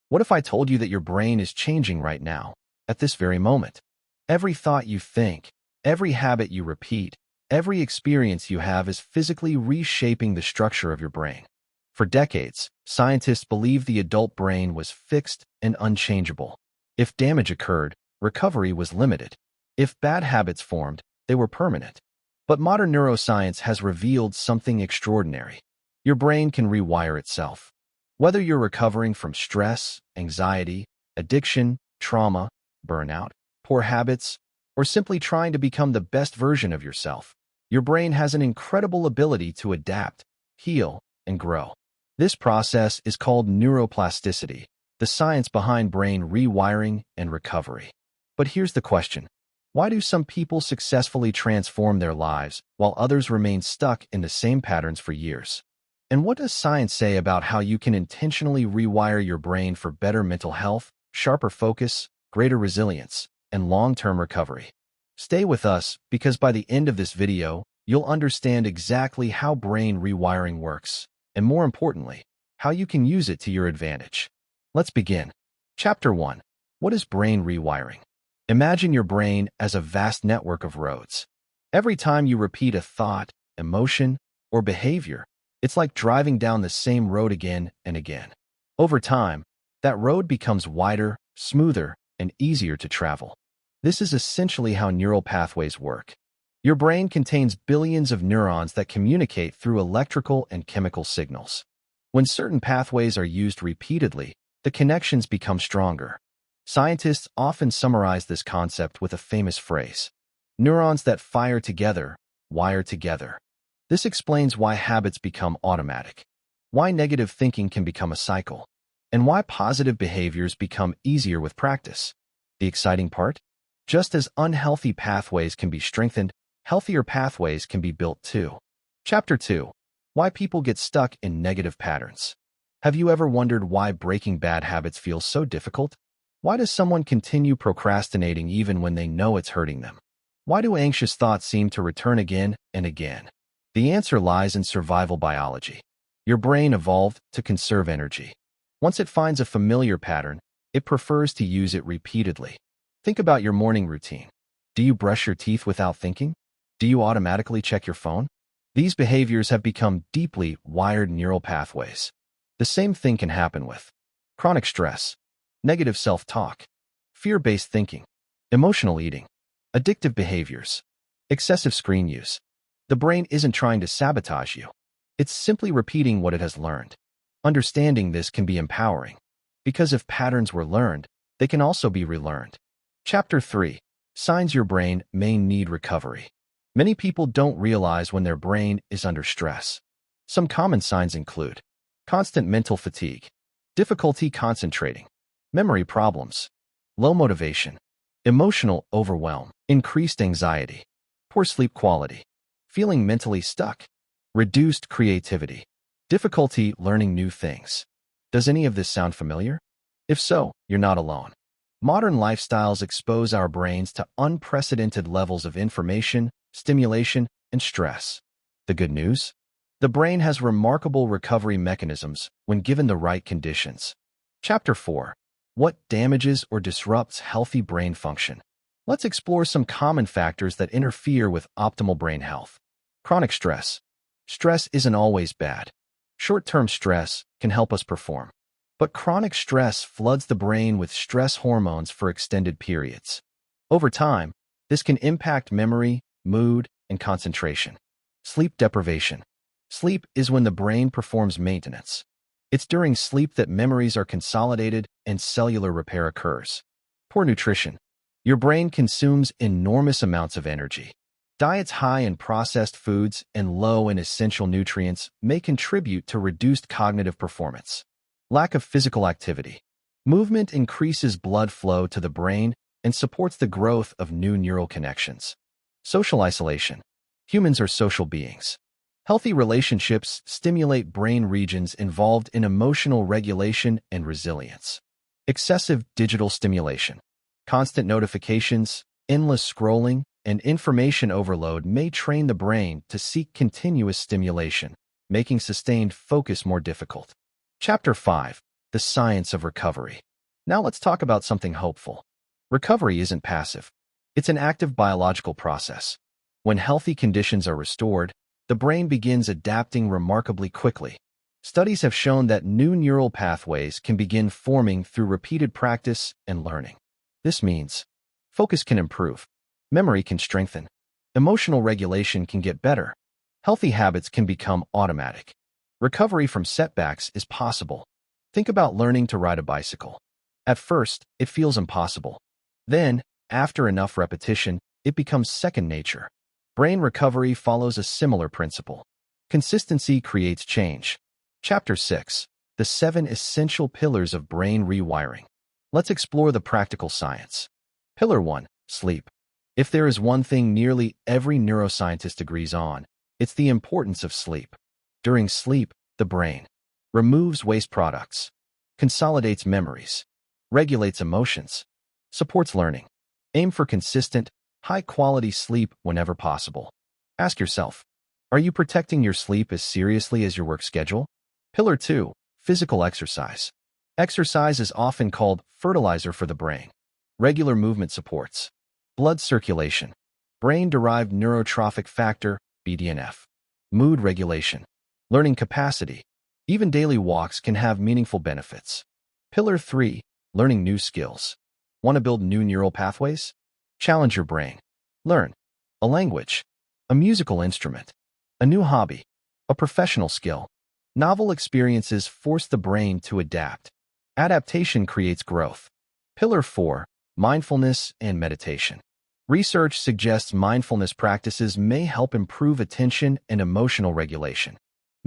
What if I told you that your brain is changing right now, at this very moment? Every thought you think, every habit you repeat, every experience you have is physically reshaping the structure of your brain. For decades, scientists believed the adult brain was fixed and unchangeable. If damage occurred, recovery was limited. If bad habits formed, they were permanent. But modern neuroscience has revealed something extraordinary. Your brain can rewire itself. Whether you're recovering from stress, anxiety, addiction, trauma, burnout, poor habits, or simply trying to become the best version of yourself, your brain has an incredible ability to adapt, heal, and grow. This process is called neuroplasticity, the science behind brain rewiring and recovery. But here's the question. Why do some people successfully transform their lives while others remain stuck in the same patterns for years? And what does science say about how you can intentionally rewire your brain for better mental health, sharper focus, greater resilience, and long-term recovery? Stay with us because by the end of this video, you'll understand exactly how brain rewiring works, and more importantly, how you can use it to your advantage. Let's begin. Chapter 1. What is brain rewiring? Imagine your brain as a vast network of roads. Every time you repeat a thought, emotion, or behavior, it's like driving down the same road again and again. Over time, that road becomes wider, smoother, and easier to travel. This is essentially how neural pathways work. Your brain contains billions of neurons that communicate through electrical and chemical signals. When certain pathways are used repeatedly, the connections become stronger. Scientists often summarize this concept with a famous phrase: neurons that fire together, wire together. This explains why habits become automatic, why negative thinking can become a cycle, and why positive behaviors become easier with practice. The exciting part? Just as unhealthy pathways can be strengthened, healthier pathways can be built too. Chapter 2. Why people get stuck in negative patterns. Have you ever wondered why breaking bad habits feels so difficult? Why does someone continue procrastinating even when they know it's hurting them? Why do anxious thoughts seem to return again and again? The answer lies in survival biology. Your brain evolved to conserve energy. Once it finds a familiar pattern, it prefers to use it repeatedly. Think about your morning routine. Do you brush your teeth without thinking? Do you automatically check your phone? These behaviors have become deeply wired neural pathways. The same thing can happen with chronic stress, negative self-talk, fear-based thinking, emotional eating, addictive behaviors, excessive screen use. The brain isn't trying to sabotage you. It's simply repeating what it has learned. Understanding this can be empowering, because if patterns were learned, they can also be relearned. Chapter 3. Signs your brain may need recovery. Many people don't realize when their brain is under stress. Some common signs include constant mental fatigue, difficulty concentrating, memory problems, low motivation, emotional overwhelm, increased anxiety, poor sleep quality, feeling mentally stuck, reduced creativity, difficulty learning new things. Does any of this sound familiar? If so, you're not alone. Modern lifestyles expose our brains to unprecedented levels of information, stimulation, and stress. The good news? The brain has remarkable recovery mechanisms when given the right conditions. Chapter 4. What damages or disrupts healthy brain function? Let's explore some common factors that interfere with optimal brain health. Chronic stress. Stress isn't always bad. Short-term stress can help us perform. But chronic stress floods the brain with stress hormones for extended periods. Over time, this can impact memory, mood, and concentration. Sleep deprivation. Sleep is when the brain performs maintenance. It's during sleep that memories are consolidated and cellular repair occurs. Poor nutrition. Your brain consumes enormous amounts of energy. Diets high in processed foods and low in essential nutrients may contribute to reduced cognitive performance. Lack of physical activity. Movement increases blood flow to the brain and supports the growth of new neural connections. Social isolation. Humans are social beings. Healthy relationships stimulate brain regions involved in emotional regulation and resilience. Excessive digital stimulation. Constant notifications, endless scrolling, and information overload may train the brain to seek continuous stimulation, making sustained focus more difficult. Chapter 5. The the science of recovery. Now let's talk about something hopeful. Recovery isn't passive. It's an active biological process. When healthy conditions are restored, the brain begins adapting remarkably quickly. Studies have shown that new neural pathways can begin forming through repeated practice and learning. This means focus can improve, memory can strengthen, emotional regulation can get better, healthy habits can become automatic. Recovery from setbacks is possible. Think about learning to ride a bicycle. At first, it feels impossible. Then, after enough repetition, it becomes second nature. Brain recovery follows a similar principle. Consistency creates change. Chapter 6. The 7 Essential Pillars of Brain Rewiring. Let's explore the practical science. Pillar 1. Sleep. If there is one thing nearly every neuroscientist agrees on, it's the importance of sleep. During sleep, the brain removes waste products, consolidates memories, regulates emotions, supports learning. Aim for consistent, high-quality sleep whenever possible. Ask yourself, are you protecting your sleep as seriously as your work schedule? Pillar 2. Physical exercise. Exercise is often called fertilizer for the brain. Regular movement supports blood circulation, brain-derived neurotrophic factor, BDNF, mood regulation, learning capacity. Even daily walks can have meaningful benefits. Pillar 3. Learning new skills. Want to build new neural pathways? Challenge your brain. Learn a language, a musical instrument, a new hobby, a professional skill. Novel experiences force the brain to adapt. Adaptation creates growth. Pillar 4. Mindfulness and meditation. Research suggests mindfulness practices may help improve attention and emotional regulation.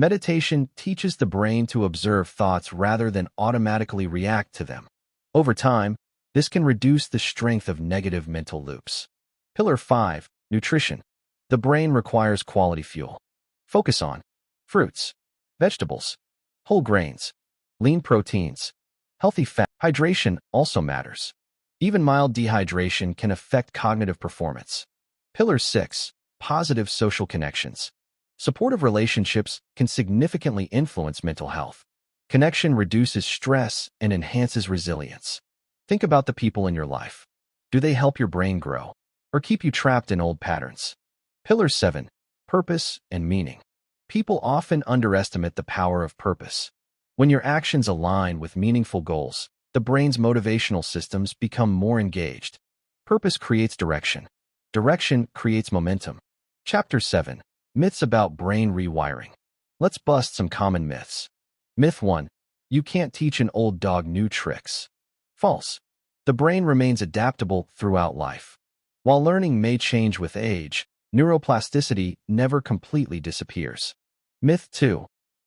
Meditation teaches the brain to observe thoughts rather than automatically react to them. Over time, this can reduce the strength of negative mental loops. Pillar 5. Nutrition. The brain requires quality fuel. Focus on fruits, vegetables, whole grains, lean proteins, healthy fat. Hydration also matters. Even mild dehydration can affect cognitive performance. Pillar 6. Positive social connections. Supportive relationships can significantly influence mental health. Connection reduces stress and enhances resilience. Think about the people in your life. Do they help your brain grow or keep you trapped in old patterns? Pillar 7. Purpose and meaning. People often underestimate the power of purpose. When your actions align with meaningful goals, the brain's motivational systems become more engaged. Purpose creates direction. Direction creates momentum. Chapter 7. Myths about brain rewiring. Let's bust some common myths. Myth 1. You can't teach an old dog new tricks. False. The brain remains adaptable throughout life. While learning may change with age, neuroplasticity never completely disappears. Myth 2.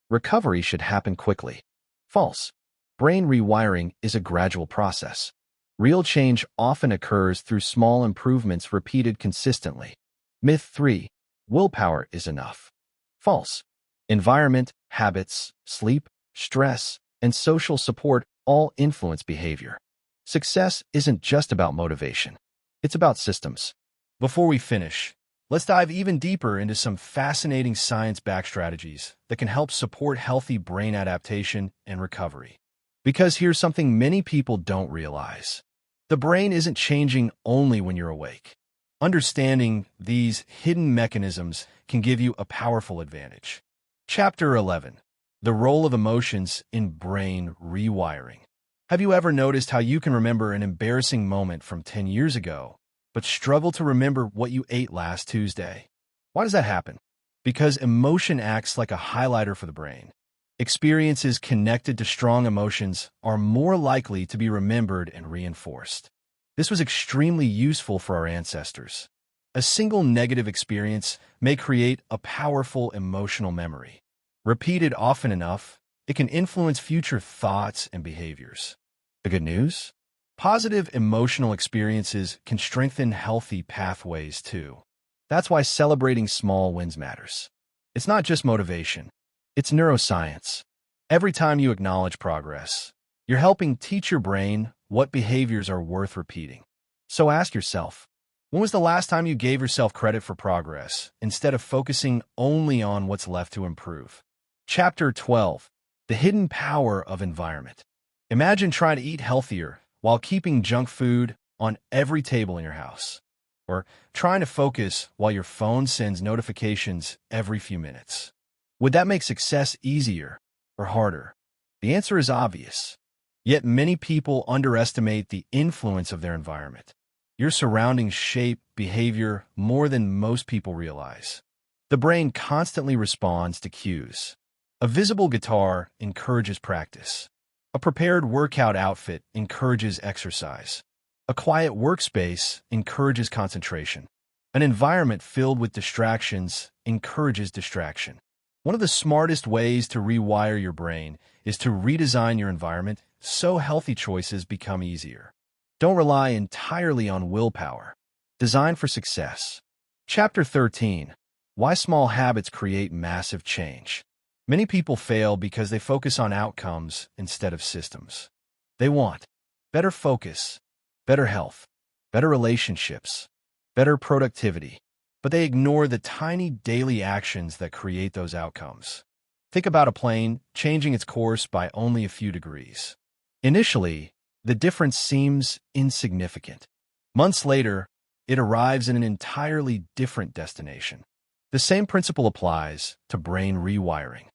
Recovery should happen quickly. False. Brain rewiring is a gradual process. Real change often occurs through small improvements repeated consistently. Myth 3. Willpower is enough. False. Environment, habits, sleep, stress, and social support all influence behavior. Success isn't just about motivation. It's about systems. Before we finish, let's dive even deeper into some fascinating science-backed strategies that can help support healthy brain adaptation and recovery. Because here's something many people don't realize. The brain isn't changing only when you're awake. Understanding these hidden mechanisms can give you a powerful advantage. Chapter 11. The role of emotions in brain rewiring. Have you ever noticed how you can remember an embarrassing moment from 10 years ago, but struggle to remember what you ate last Tuesday? Why does that happen? Because emotion acts like a highlighter for the brain. Experiences connected to strong emotions are more likely to be remembered and reinforced. This was extremely useful for our ancestors. A single negative experience may create a powerful emotional memory. Repeated often enough, it can influence future thoughts and behaviors. The good news? Positive emotional experiences can strengthen healthy pathways too. That's why celebrating small wins matters. It's not just motivation. It's neuroscience. Every time you acknowledge progress, you're helping teach your brain what behaviors are worth repeating. So ask yourself, when was the last time you gave yourself credit for progress instead of focusing only on what's left to improve? Chapter 12. The Hidden Power of Environment. Imagine trying to eat healthier while keeping junk food on every table in your house, or trying to focus while your phone sends notifications every few minutes. Would that make success easier or harder? The answer is obvious. Yet many people underestimate the influence of their environment. Your surroundings shape behavior more than most people realize. The brain constantly responds to cues. A visible guitar encourages practice. A prepared workout outfit encourages exercise. A quiet workspace encourages concentration. An environment filled with distractions encourages distraction. One of the smartest ways to rewire your brain is to redesign your environment so healthy choices become easier. Don't rely entirely on willpower. Design for success. Chapter 13. Why small habits create massive change. Many people fail because they focus on outcomes instead of systems. They want better focus, better health, better relationships, better productivity, but they ignore the tiny daily actions that create those outcomes. Think about a plane changing its course by only a few degrees. Initially, the difference seems insignificant. Months later, it arrives in an entirely different destination. The same principle applies to brain rewiring.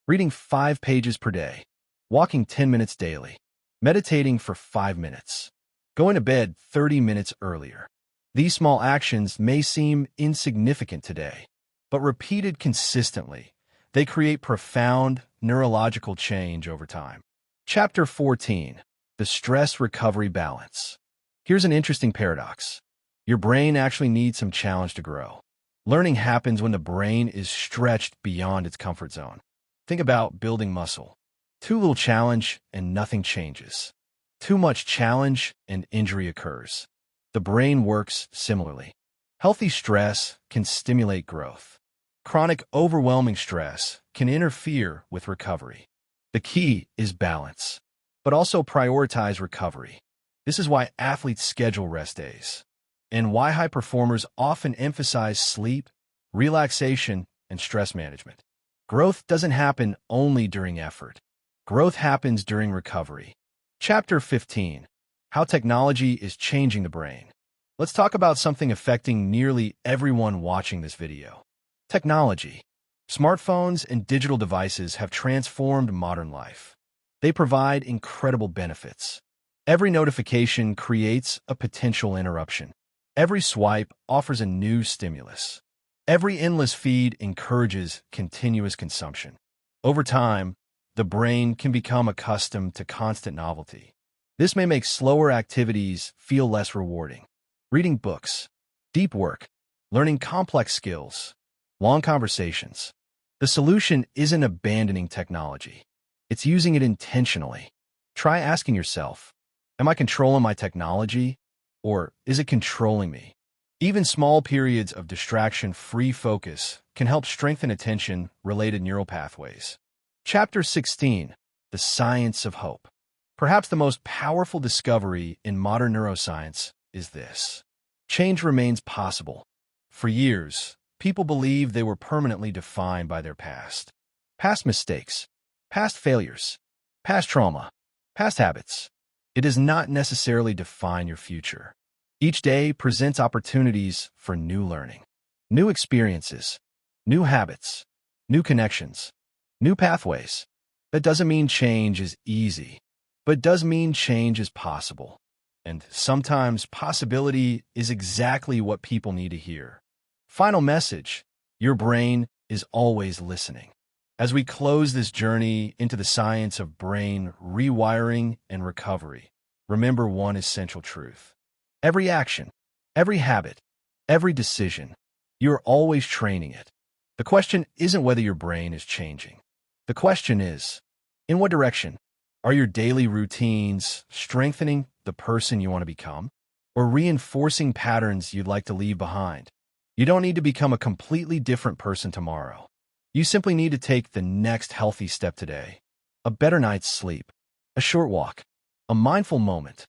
Reading 5 pages per day, walking 10 minutes daily, meditating for 5 minutes, going to bed 30 minutes earlier. These small actions may seem insignificant today, but repeated consistently, they create profound neurological change over time. Chapter 14. The Stress Recovery Balance. Here's an interesting paradox. Your brain actually needs some challenge to grow. Learning happens when the brain is stretched beyond its comfort zone. Think about building muscle. Too little challenge and nothing changes. Too much challenge and injury occurs. The brain works similarly. Healthy stress can stimulate growth. Chronic, overwhelming stress can interfere with recovery. The key is balance, but also prioritize recovery. This is why athletes schedule rest days, and why high performers often emphasize sleep, relaxation, and stress management. Growth doesn't happen only during effort. Growth happens during recovery. Chapter 15. How technology is changing the brain. Let's talk about something affecting nearly everyone watching this video. Technology. Smartphones and digital devices have transformed modern life. They provide incredible benefits. Every notification creates a potential interruption. Every swipe offers a new stimulus. Every endless feed encourages continuous consumption. Over time, the brain can become accustomed to constant novelty. This may make slower activities feel less rewarding. Reading books, deep work, learning complex skills, long conversations. The solution isn't abandoning technology. It's using it intentionally. Try asking yourself, am I controlling my technology, or is it controlling me? Even small periods of distraction-free focus can help strengthen attention-related neural pathways. Chapter 16. The Science of Hope. Perhaps the most powerful discovery in modern neuroscience is this. Change remains possible. For years, people believed they were permanently defined by their past. Past mistakes, past failures, past trauma, past habits. It does not necessarily define your future. Each day presents opportunities for new learning, new experiences, new habits, new connections, new pathways. That doesn't mean change is easy, but does mean change is possible. And sometimes possibility is exactly what people need to hear. Final message: your brain is always listening. As we close this journey into the science of brain rewiring and recovery, remember one essential truth. Every action, every habit, every decision, you're always training it. The question isn't whether your brain is changing. The question is, in what direction? Are your daily routines strengthening the person you want to become, or reinforcing patterns you'd like to leave behind? You don't need to become a completely different person tomorrow. You simply need to take the next healthy step today. A better night's sleep, a short walk, a mindful moment,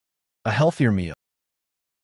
a healthier meal.